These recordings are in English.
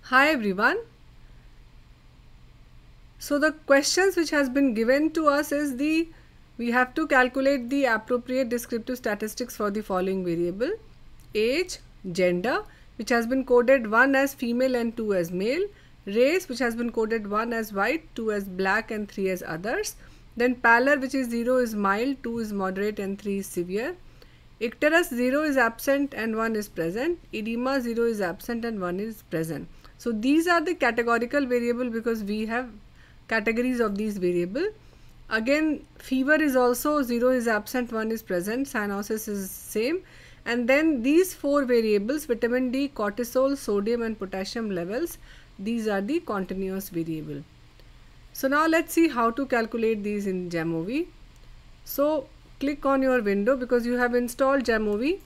Hi everyone. So the questions which has been given to us is we have to calculate the appropriate descriptive statistics for the following variable: age, gender, which has been coded 1 as female and 2 as male, race, which has been coded 1 as white, 2 as black and 3 as others, then pallor, which is 0 is mild, 2 is moderate and 3 is severe, icterus 0 is absent and 1 is present, edema 0 is absent and 1 is present. So these are the categorical variable because we have categories of these variable. Again, fever is also 0 is absent, 1 is present, cyanosis is same, and then these four variables, vitamin D, cortisol, sodium and potassium levels, these are the continuous variable. So now let's see how to calculate these in Jamovi. So click on your window because you have installed Jamovi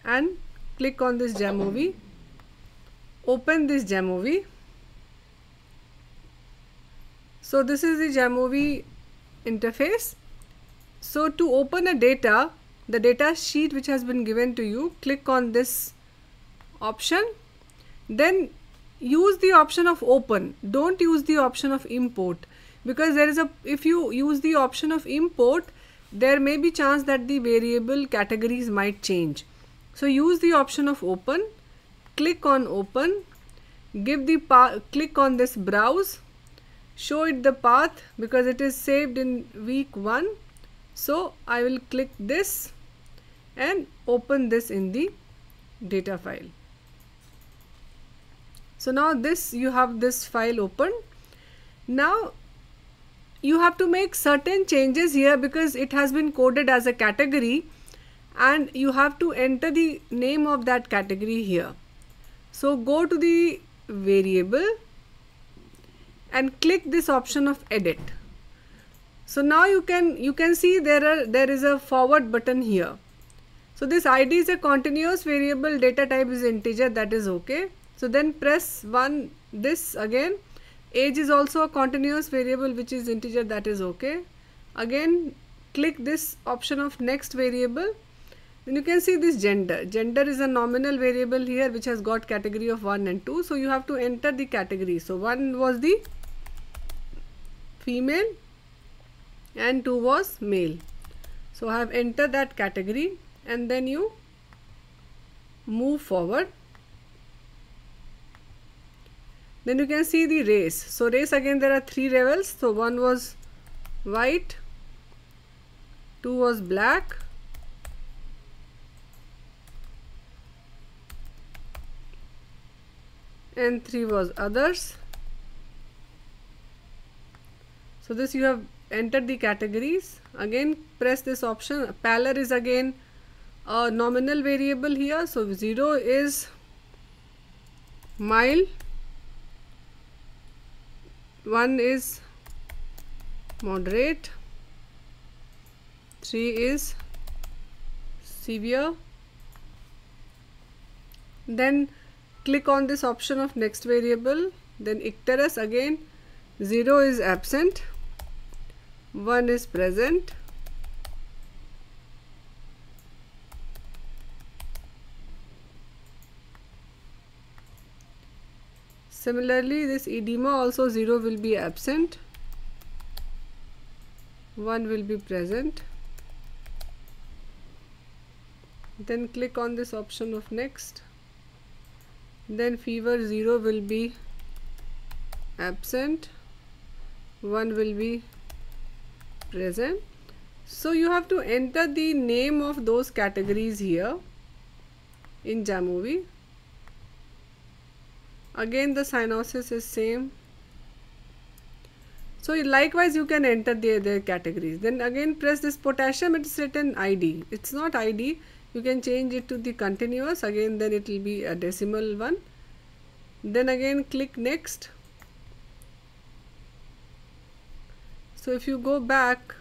and click on this Jamovi. Open this Jamovi. So this is the Jamovi interface. So to open a data, the data sheet which has been given to you, click on this option. Then use the option of open. Don't use the option of import, because if you use the option of import, there may be chance that the variable categories might change. So use the option of open. Click on open. Click on this browse. Show it the path because it is saved in week 1. So I will click this and open this in the data file. So now you have this file open. Now you have to make certain changes here because it has been coded as a category and you have to enter the name of that category here. So go to the variable and click this option of edit. So now you can see there is a forward button here. So this ID is a continuous variable, data type is integer, that is okay. So then press this again. Age is also a continuous variable which is integer, that is okay. Again click this option of next variable. Then you can see this gender. Gender is a nominal variable here which has got category of 1 and 2. So you have to enter the category. So 1 was the female and 2 was male. So I have entered that category and then you move forward. Then you can see the race. So race, again there are 3 levels. So 1 was white, 2 was black, and 3 was others. So this you have entered the categories. Again press this option. Pallor is again a nominal variable here. So 0 is mild, 1 is moderate, 3 is severe. Then click on this option of next variable. Then icterus, again 0 is absent, 1 is present. Similarly, this edema also 0 will be absent, 1 will be present. Then click on this option of next. Then fever 0 will be absent, 1 will be present. So you have to enter the name of those categories here in Jamovi. Again the cyanosis is same. So likewise you can enter their categories. Then again press this potassium, it is written ID. It's not ID. You can change it to the continuous. Again then it will be a decimal one. Then again click next. So if you go back,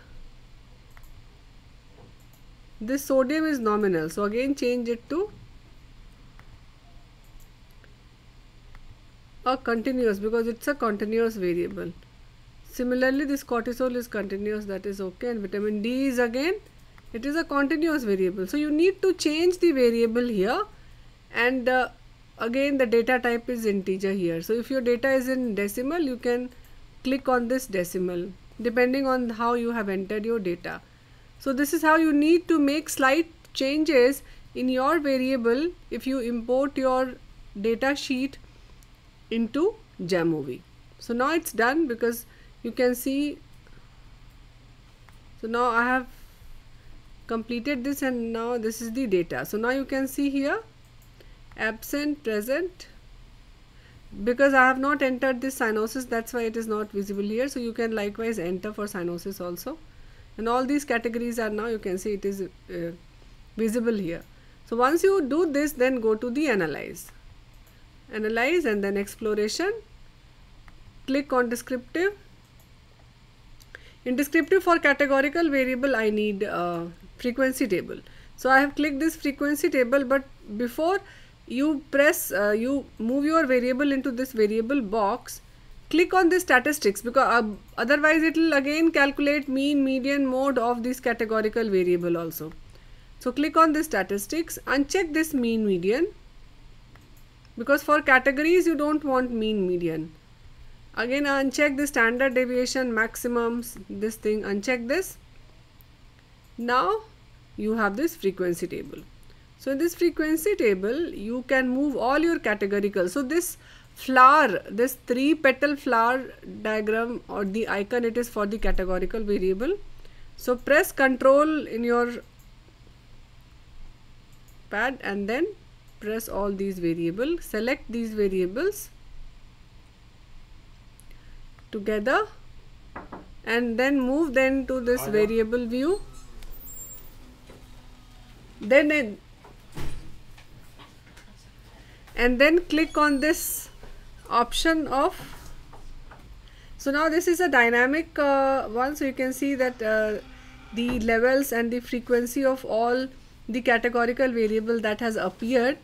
this sodium is nominal. So again change it to a continuous because it's a continuous variable. Similarly this cortisol is continuous, that is okay, and vitamin D is again, it is a continuous variable. So you need to change the variable here and again the data type is integer here. So if your data is in decimal, you can click on this decimal depending on how you have entered your data. So this is how you need to make slight changes in your variable if you import your data sheet into Jamovi. So now it's done, because you can see, so now I have completed this and now this is the data. So now you can see here absent, present, because I have not entered this cyanosis, that's why it is not visible here. So you can likewise enter for cyanosis also, and all these categories are now, you can see it is visible here. So once you do this, then go to the analyze and then exploration, click on descriptive. In descriptive, for categorical variable I need frequency table. So I have clicked this frequency table, but before you press you move your variable into this variable box, click on this statistics, because otherwise it will again calculate mean, median, mode of this categorical variable also. So click on this statistics, uncheck this mean, median, because for categories you don't want mean, median. Again uncheck the standard deviation, maximums, this thing, uncheck this. Now you have this frequency table. So in this frequency table you can move all your categorical. So this flower, this 3-petal flower diagram or the icon, it is for the categorical variable. So press Control in your pad and then press all these variables, select these variables together and then move them to this variable view. Then and then click on this option of, so now this is a dynamic one, so you can see that the levels and the frequency of all the categorical variable that has appeared.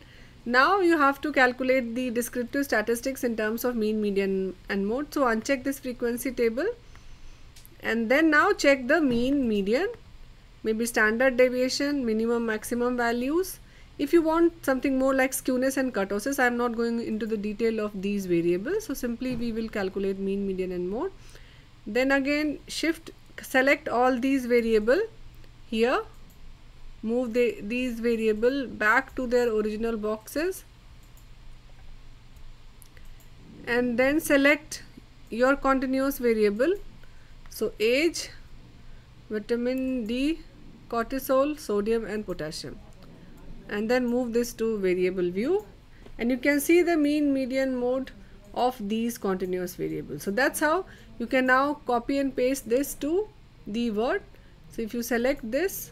Now you have to calculate the descriptive statistics in terms of mean, median and mode. So uncheck this frequency table and then now check the mean, median, maybe standard deviation, minimum, maximum values. If you want something more like skewness and kurtosis, I am not going into the detail of these variables. So simply we will calculate mean, median and mode. Then again select all these variable here, move these variable back to their original boxes and then select your continuous variable. So age, vitamin D, cortisol, sodium and potassium, and then move this to variable view and you can see the mean, median, mode of these continuous variables. So that's how you can now copy and paste this to the Word. So if you select this,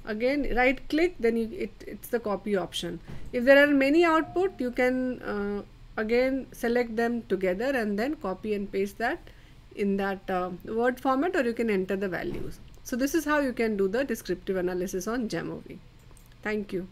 again right click, then it's the copy option. If there are many output, you can again select them together and then copy and paste that in that Word format, or you can enter the values. So this is how you can do the descriptive analysis on Jamovi. Thank you.